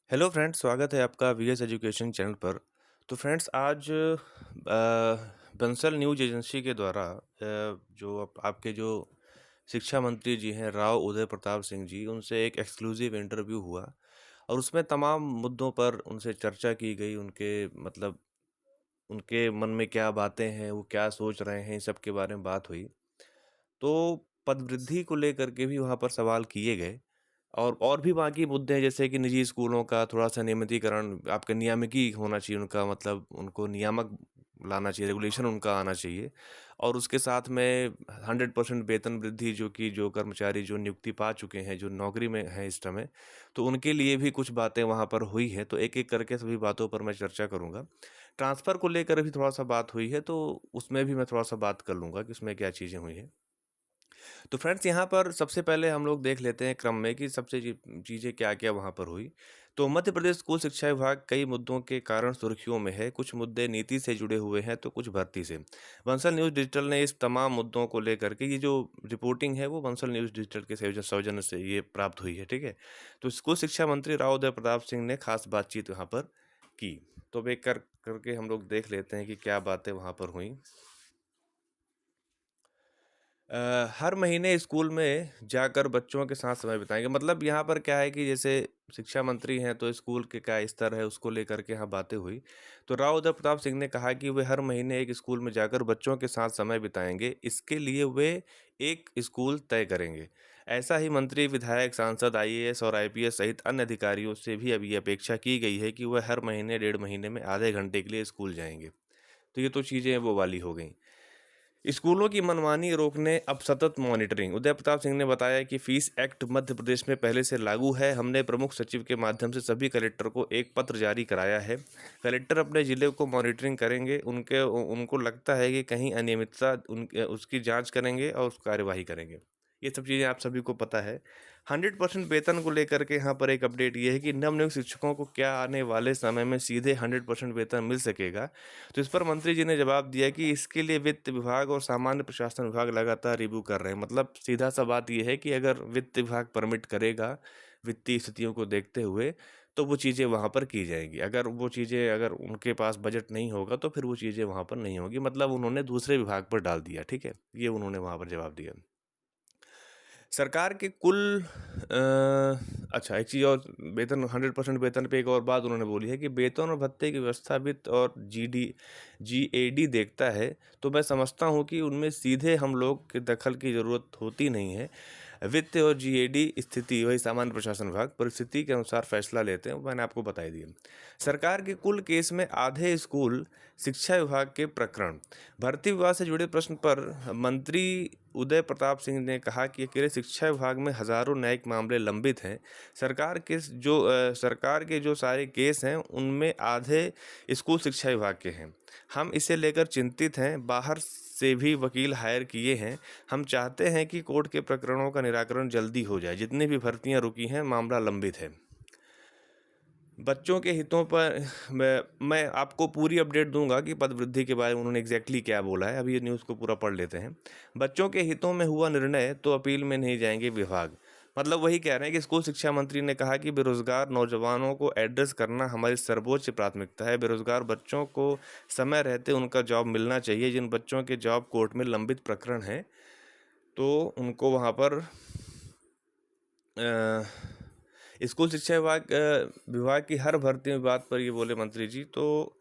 Hello friends, स्वागत है आपका वीएस एजुकेशन चैनल पर। तो फ्रेंड्स, आज बंसल न्यूज़ एजेंसी के द्वारा जो आपके जो शिक्षा मंत्री जी हैं राव उदय प्रताप सिंह जी, उनसे एक एक्सक्लूसिव इंटरव्यू हुआ और उसमें तमाम मुद्दों पर उनसे चर्चा की गई। उनके मतलब उनके मन में क्या बातें हैं, वो क्या सोच रहे हैं, इन सब के बारे में बात हुई। तो पदवृद्धि को लेकर के भी वहाँ पर सवाल किए गए और भी बाकी मुद्दे हैं, जैसे कि निजी स्कूलों का थोड़ा-सा नियमितीकरण, आपका नियामकी होना चाहिए उनका, मतलब उनको नियामक लाना चाहिए, रेगुलेशन उनका आना चाहिए। और उसके साथ में 100% वेतन वृद्धि, जो कर्मचारी जो नियुक्ति पा चुके हैं, जो नौकरी में हैं इस समय, तो उनके लिए भी कुछ बातें वहाँ पर हुई हैं। तो एक-एक करके सभी बातों पर मैं चर्चा करूँगा। ट्रांसफ़र को लेकर भी थोड़ा-सा बात हुई है, तो उसमें भी मैं थोड़ा-सा बात कर लूँगा कि उसमें क्या चीज़ें हुई हैं। तो फ्रेंड्स, यहाँ पर सबसे पहले हम लोग देख लेते हैं क्रम में कि सबसे चीज़ें क्या-क्या वहाँ पर हुई। तो मध्य प्रदेश स्कूल शिक्षा विभाग कई मुद्दों के कारण सुर्खियों में है। कुछ मुद्दे नीति से जुड़े हुए हैं, तो कुछ भर्ती से। बंसल न्यूज़ डिजिटल ने इस तमाम मुद्दों को लेकर के, ये जो रिपोर्टिंग है वो बंसल न्यूज़ डिजिटल के सौजन्य से ये प्राप्त हुई है, ठीक है? तो स्कूल शिक्षा मंत्री राव उदय प्रताप सिंह ने खास बातचीत यहाँ पर की। तो अब एक करके हम लोग देख लेते हैं कि क्या बातें वहाँ पर हुई। हर महीने स्कूल में जाकर बच्चों के साथ समय बिताएँगे। मतलब यहाँ पर क्या है कि जैसे शिक्षा मंत्री हैं, तो स्कूल के क्या स्तर है उसको लेकर के यहाँ बातें हुई। तो राव उदय प्रताप सिंह ने कहा कि वे हर महीने एक स्कूल में जाकर बच्चों के साथ समय बिताएँगे। इसके लिए वे एक स्कूल तय करेंगे। ऐसा ही मंत्री, विधायक, सांसद, आईएएस और आईपीएस सहित अन्य अधिकारियों से भी अब ये अपेक्षा की गई है कि वह हर महीने, डेढ़ महीने में आधे घंटे के लिए स्कूल जाएँगे। तो ये तो चीज़ें वो वाली हो गईं। स्कूलों की मनमानी रोकने अब सतत मॉनिटरिंग। उदय प्रताप सिंह ने बताया कि फीस एक्ट मध्य प्रदेश में पहले से लागू है। हमने प्रमुख सचिव के माध्यम से सभी कलेक्टर को एक पत्र जारी कराया है। कलेक्टर अपने जिले को मॉनिटरिंग करेंगे। उनको लगता है कि कहीं अनियमितता, उसकी जांच करेंगे और उस कार्यवाही करेंगे। ये सब चीज़ें आप सभी को पता है। 100% वेतन को लेकर के यहाँ पर एक अपडेट ये है कि नवनियुक्त शिक्षकों को क्या आने वाले समय में सीधे 100% वेतन मिल सकेगा? तो इस पर मंत्री जी ने जवाब दिया कि इसके लिए वित्त विभाग और सामान्य प्रशासन विभाग लगातार रिव्यू कर रहे हैं। मतलब सीधा सा बात यह है कि अगर वित्त विभाग परमिट करेगा, वित्तीय स्थितियों को देखते हुए, तो वो चीज़ें वहाँ पर की जाएंगी। अगर उनके पास बजट नहीं होगा, तो फिर वो चीज़ें वहाँ पर नहीं होगी। मतलब उन्होंने दूसरे विभाग पर डाल दिया, ठीक है? ये उन्होंने वहाँ पर जवाब दिया। सरकार के कुल अच्छा, एक चीज़ और, वेतन 100% वेतन पे एक और बात उन्होंने बोली है कि वेतन और भत्ते की व्यवस्था वित्त और जीएडी देखता है। तो मैं समझता हूँ कि उनमें सीधे हम लोग के दखल की ज़रूरत होती नहीं है। वित्त और जीएडी स्थिति वही सामान्य प्रशासन विभाग परिस्थिति के अनुसार फैसला लेते हैं, मैंने आपको बता ही दिया। सरकार के कुल केस में आधे स्कूल शिक्षा विभाग के प्रकरण। भर्ती विवाद से जुड़े प्रश्न पर मंत्री उदय प्रताप सिंह ने कहा कि अकेले शिक्षा विभाग में हजारों न्यायिक मामले लंबित हैं। सरकार के जो सारे केस हैं, उनमें आधे स्कूल शिक्षा विभाग के हैं। हम इसे लेकर चिंतित हैं, बाहर से भी वकील हायर किए हैं। हम चाहते हैं कि कोर्ट के प्रकरणों का निराकरण जल्दी हो जाए। जितनी भी भर्तियां रुकी हैं, मामला लंबित है। बच्चों के हितों पर मैं आपको पूरी अपडेट दूंगा कि पद वृद्धि के बारे में उन्होंने एग्जैक्टली क्या बोला है। अभी ये न्यूज़ को पूरा पढ़ लेते हैं। बच्चों के हितों में हुआ निर्णय तो अपील में नहीं जाएंगे विभाग। मतलब वही कह रहे हैं कि स्कूल शिक्षा मंत्री ने कहा कि बेरोजगार नौजवानों को एड्रेस करना हमारी सर्वोच्च प्राथमिकता है। बेरोजगार बच्चों को समय रहते उनका जॉब मिलना चाहिए। जिन बच्चों के जॉब कोर्ट में लंबित प्रकरण हैं, तो उनको वहाँ पर स्कूल शिक्षा विभाग की हर भर्ती विवाद पर ये बोले मंत्री जी। तो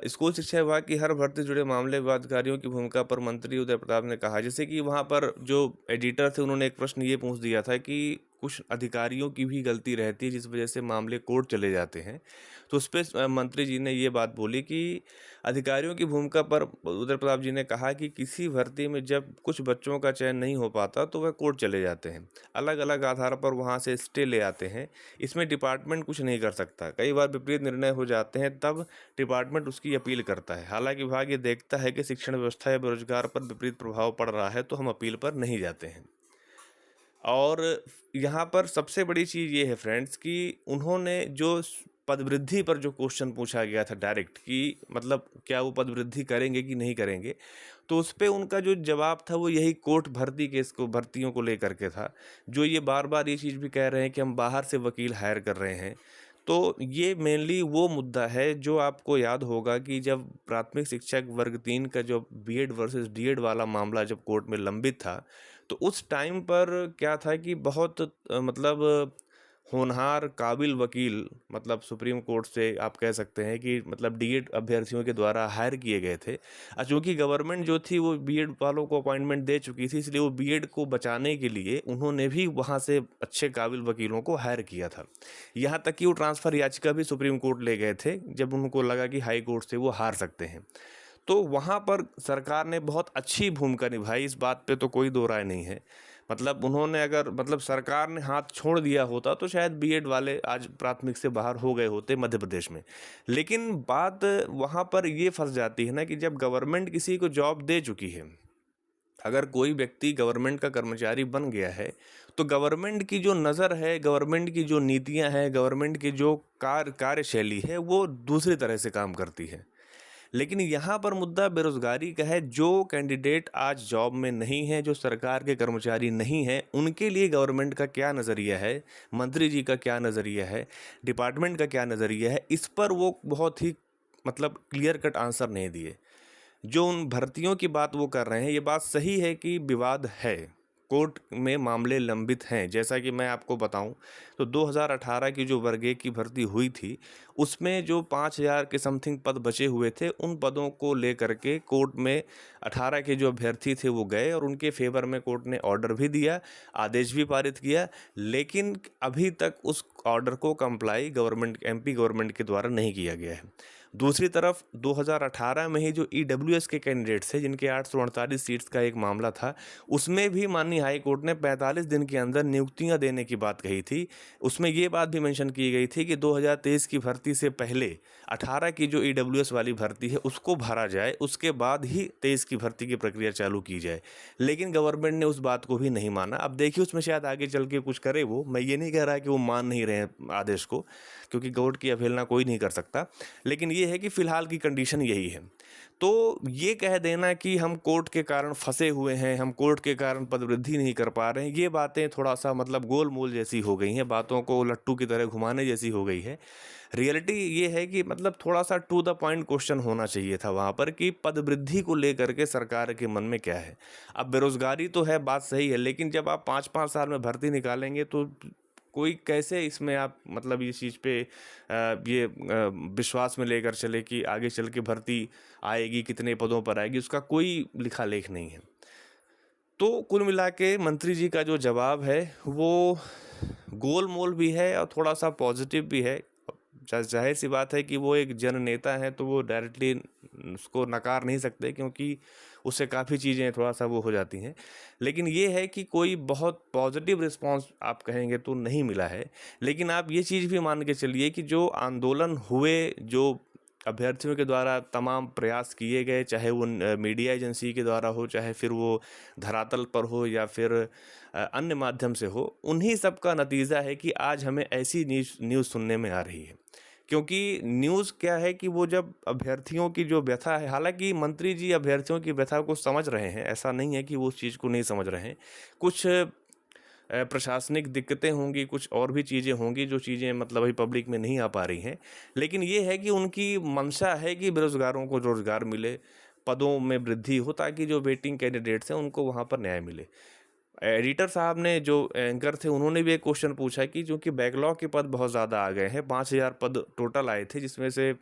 स्कूल शिक्षा विभाग की हर भर्ती से जुड़े मामले विवादकारियों की भूमिका पर मंत्री उदय प्रताप ने कहा, जैसे कि वहाँ पर जो एडिटर थे, उन्होंने एक प्रश्न ये पूछ दिया था कि कुछ अधिकारियों की भी गलती रहती है जिस वजह से मामले कोर्ट चले जाते हैं। तो उस पर मंत्री जी ने ये बात बोली कि अधिकारियों की भूमिका पर उदय प्रताप जी ने कहा कि किसी भर्ती में जब कुछ बच्चों का चयन नहीं हो पाता, तो वह कोर्ट चले जाते हैं, अलग अलग आधार पर वहाँ से स्टे ले आते हैं। इसमें डिपार्टमेंट कुछ नहीं कर सकता। कई बार विपरीत निर्णय हो जाते हैं, तब डिपार्टमेंट उसकी अपील करता है। हालांकि विभाग ये देखता है कि शिक्षण व्यवस्था या बेरोजगार पर विपरीत प्रभाव पड़ रहा है, तो हम अपील पर नहीं जाते हैं। और यहाँ पर सबसे बड़ी चीज़ ये है फ्रेंड्स कि उन्होंने जो पदवृद्धि पर जो क्वेश्चन पूछा गया था डायरेक्ट, कि मतलब क्या वो पदवृद्धि करेंगे कि नहीं करेंगे, तो उस पे उनका जो जवाब था वो यही कोर्ट भर्तियों को लेकर के था। जो ये बार बार ये चीज़ भी कह रहे हैं कि हम बाहर से वकील हायर कर रहे हैं। तो ये मेनली वो मुद्दा है जो आपको याद होगा कि जब प्राथमिक शिक्षक वर्ग 3 का जो बीएड वर्सेस डीएड वाला मामला जब कोर्ट में लंबित था, तो उस टाइम पर क्या था कि बहुत मतलब होनहार काबिल वकील, मतलब सुप्रीम कोर्ट से आप कह सकते हैं कि मतलब डीएड अभ्यर्थियों के द्वारा हायर किए गए थे। चूँकि गवर्नमेंट जो थी वो बीएड वालों को अपॉइंटमेंट दे चुकी थी, इसलिए वो बीएड को बचाने के लिए उन्होंने भी वहाँ से अच्छे काबिल वकीलों को हायर किया था। यहाँ तक कि वो ट्रांसफ़र याचिका भी सुप्रीम कोर्ट ले गए थे, जब उनको लगा कि हाई कोर्ट से वो हार सकते हैं। तो वहाँ पर सरकार ने बहुत अच्छी भूमिका निभाई, इस बात पे तो कोई दो राय नहीं है। मतलब उन्होंने अगर मतलब सरकार ने हाथ छोड़ दिया होता तो शायद बीएड वाले आज प्राथमिक से बाहर हो गए होते मध्य प्रदेश में। लेकिन बात वहाँ पर ये फंस जाती है ना कि जब गवर्नमेंट किसी को जॉब दे चुकी है, अगर कोई व्यक्ति गवर्नमेंट का कर्मचारी बन गया है, तो गवर्नमेंट की जो नज़र है, गवर्नमेंट की जो नीतियाँ हैं, गवर्नमेंट की जो कार्यशैली है, वो दूसरी तरह से काम करती है। लेकिन यहाँ पर मुद्दा बेरोज़गारी का है। जो कैंडिडेट आज जॉब में नहीं है, जो सरकार के कर्मचारी नहीं हैं, उनके लिए गवर्नमेंट का क्या नज़रिया है, मंत्री जी का क्या नज़रिया है, डिपार्टमेंट का क्या नज़रिया है, इस पर वो बहुत ही मतलब क्लियर कट आंसर नहीं दिए। जो उन भर्तियों की बात वो कर रहे हैं, ये बात सही है कि विवाद है, कोर्ट में मामले लंबित हैं। जैसा कि मैं आपको बताऊं, तो 2018 की जो वर्ग 1 की भर्ती हुई थी, उसमें जो 5000 के समथिंग पद बचे हुए थे, उन पदों को लेकर के कोर्ट में 18 के जो अभ्यर्थी थे वो गए और उनके फेवर में कोर्ट ने ऑर्डर भी दिया, आदेश भी पारित किया। लेकिन अभी तक उस ऑर्डर को कंप्लाई गवर्नमेंट, एमपी गवर्नमेंट के द्वारा नहीं किया गया है। दूसरी तरफ 2018 में ही जो ईडब्ल्यूएस के कैंडिडेट्स थे, जिनके 848 सीट्स का एक मामला था, उसमें भी माननीय हाई कोर्ट ने 45 दिन के अंदर नियुक्तियां देने की बात कही थी। उसमें ये बात भी मेंशन की गई थी कि 2023 की भर्ती से पहले 18 की जो ईडब्ल्यूएस वाली भर्ती है उसको भरा जाए, उसके बाद ही 23 की भर्ती की प्रक्रिया चालू की जाए। लेकिन गवर्नमेंट ने उस बात को भी नहीं माना। अब देखिए उसमें शायद आगे चल के कुछ करे वो, मैं ये नहीं कह रहा कि वो मान नहीं रहे हैं आदेश को, क्योंकि कोर्ट की अवहेलना कोई नहीं कर सकता। लेकिन ये है कि फ़िलहाल की कंडीशन यही है। तो ये कह देना कि हम कोर्ट के कारण फंसे हुए हैं, हम कोर्ट के कारण पदवृद्धि नहीं कर पा रहे हैं, ये बातें थोड़ा-सा मतलब गोल-मोल जैसी हो गई हैं, बातों को लट्टू की तरह घुमाने जैसी हो गई है। रियलिटी ये है कि मतलब थोड़ा-सा टू द पॉइंट क्वेश्चन होना चाहिए था वहाँ पर कि पदवृद्धि को लेकर के सरकार के मन में क्या है? अब बेरोज़गारी तो है, बात सही है, लेकिन जब आप 5-5 साल में भर्ती निकालेंगे तो कोई कैसे इसमें आप मतलब इस चीज़ पे विश्वास में लेकर चले कि आगे चल के भर्ती आएगी, कितने पदों पर आएगी, उसका कोई लिखा लेख नहीं है। तो कुल मिला के मंत्री जी का जो जवाब है वो गोल-मोल भी है और थोड़ा-सा पॉजिटिव भी है। ज़ाहिर-सी बात है कि वो एक जननेता हैं, तो वो डायरेक्टली उसको नकार नहीं सकते, क्योंकि उससे काफ़ी चीज़ें थोड़ा-सा वो हो जाती हैं। लेकिन ये है कि कोई बहुत पॉजिटिव रिस्पॉन्स आप कहेंगे तो नहीं मिला है। लेकिन आप ये चीज़ भी मान के चलिए कि जो आंदोलन हुए, जो अभ्यर्थियों के द्वारा तमाम प्रयास किए गए, चाहे वो मीडिया एजेंसी के द्वारा हो, चाहे फिर वो धरातल पर हो या फिर अन्य माध्यम से हो, उन्हीं सब का नतीजा है कि आज हमें ऐसी न्यूज़ सुनने में आ रही है। क्योंकि न्यूज़ क्या है कि वो जब अभ्यर्थियों की जो व्यथा है, हालाँकि मंत्री जी अभ्यर्थियों की व्यथा को समझ रहे हैं, ऐसा नहीं है कि वो उस चीज़ को नहीं समझ रहे हैं। कुछ प्रशासनिक दिक्कतें होंगी, कुछ और भी चीज़ें होंगी जो चीज़ें मतलब अभी पब्लिक में नहीं आ पा रही हैं। लेकिन ये है कि उनकी मंशा है कि बेरोज़गारों को रोज़गार मिले, पदों में वृद्धि हो, ताकि जो वेटिंग कैंडिडेट्स हैं उनको वहाँ पर न्याय मिले। एडिटर साहब ने, जो एंकर थे, उन्होंने भी एक क्वेश्चन पूछा कि चूँकि बैकलॉग के पद बहुत ज़्यादा आ गए हैं, 5000 पद टोटल आए थे, जिसमें से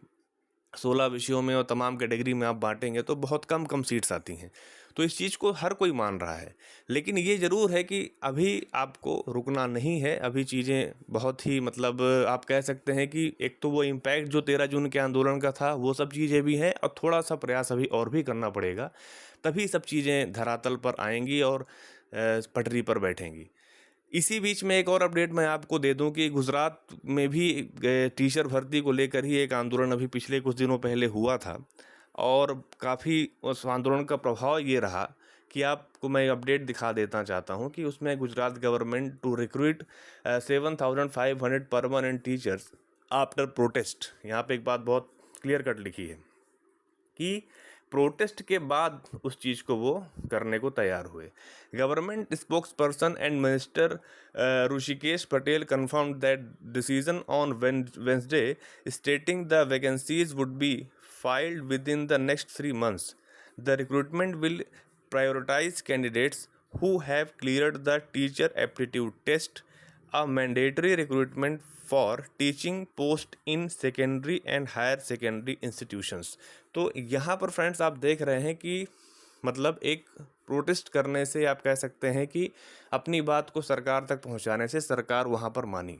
16 विषयों में और तमाम कैटेगरी में आप बाँटेंगे तो बहुत कम सीट्स आती हैं। तो इस चीज़ को हर कोई मान रहा है। लेकिन ये ज़रूर है कि अभी आपको रुकना नहीं है, अभी चीज़ें बहुत ही मतलब आप कह सकते हैं कि एक तो वो इम्पैक्ट जो 13 जून के आंदोलन का था, वो सब चीज़ें भी हैं और थोड़ा-सा प्रयास अभी और भी करना पड़ेगा। तभी सब चीज़ें धरातल पर आएँगी और पटरी पर बैठेंगी। इसी बीच में एक और अपडेट मैं आपको दे दूं कि गुजरात में भी टीचर भर्ती को लेकर ही एक आंदोलन अभी पिछले कुछ दिनों पहले हुआ था, और काफ़ी उस आंदोलन का प्रभाव ये रहा कि आपको मैं अपडेट दिखा देना चाहता हूं कि उसमें Gujarat government to recruit 7,500 permanent teachers after protest. यहाँ पे एक बात बहुत क्लियर कट लिखी है कि प्रोटेस्ट के बाद उस चीज़ को वो करने को तैयार हुए। Government spokes person and minister Rishikesh Patel confirmed that decision on Wednesday stating the vacancies would be filed within the next 3 months. The recruitment will prioritize candidates who have cleared the teacher aptitude test, a mandatory recruitment for teaching post in secondary and higher secondary institutions. तो यहाँ पर friends आप देख रहे हैं कि मतलब एक प्रोटेस्ट करने से आप कह सकते हैं कि अपनी बात को सरकार तक पहुँचाने से सरकार वहाँ पर मानी।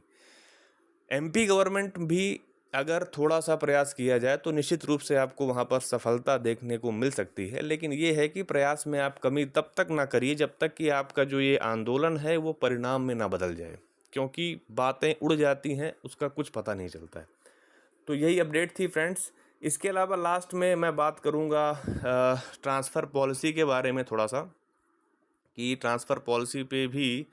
एमपी गवर्नमेंट भी अगर थोड़ा सा प्रयास किया जाए तो निश्चित रूप से आपको वहाँ पर सफलता देखने को मिल सकती है, लेकिन ये है कि प्रयास में आप कमी तब तक ना करिए जब तक कि आपका जो ये आंदोलन है वो परिणाम में ना बदल जाए, क्योंकि बातें उड़ जाती हैं, उसका कुछ पता नहीं चलता है। तो यही अपडेट थी फ्रेंड्स। इसके अलावा लास्ट में मैं बात करूँगा ट्रांसफ़र पॉलिसी के बारे में थोड़ा सा, कि ट्रांसफ़र पॉलिसी पे भी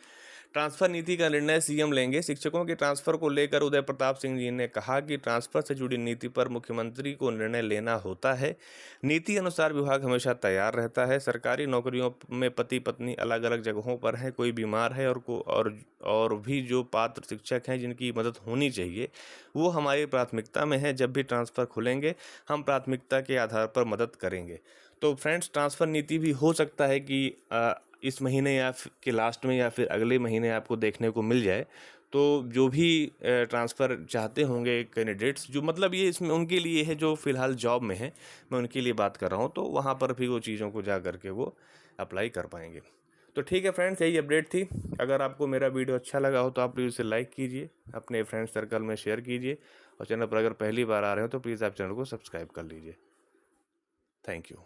ट्रांसफ़र नीति का निर्णय सीएम लेंगे। शिक्षकों के ट्रांसफ़र को लेकर उदय प्रताप सिंह जी ने कहा कि ट्रांसफ़र से जुड़ी नीति पर मुख्यमंत्री को निर्णय लेना होता है। नीति अनुसार विभाग हमेशा तैयार रहता है। सरकारी नौकरियों में पति पत्नी अलग अलग जगहों पर हैं, कोई बीमार है और भी जो पात्र शिक्षक हैं जिनकी मदद होनी चाहिए वो हमारी प्राथमिकता में है। जब भी ट्रांसफ़र खुलेंगे हम प्राथमिकता के आधार पर मदद करेंगे। तो फ्रेंड्स, ट्रांसफ़र नीति भी हो सकता है कि इस महीने या के लास्ट में या फिर अगले महीने आपको देखने को मिल जाए। तो जो भी ट्रांसफ़र चाहते होंगे कैंडिडेट्स, जो मतलब ये इसमें उनके लिए है जो फ़िलहाल जॉब में हैं, मैं उनके लिए बात कर रहा हूँ, तो वहाँ पर भी वो चीज़ों को जा कर के वो अप्लाई कर पाएंगे। तो ठीक है फ्रेंड्स, यही अपडेट थी। अगर आपको मेरा वीडियो अच्छा लगा हो तो आप प्लीज़ उसे लाइक कीजिए, अपने फ्रेंड सर्कल में शेयर कीजिए, और चैनल पर अगर पहली बार आ रहे हो तो प्लीज़ आप चैनल को सब्सक्राइब कर लीजिए। Thank you.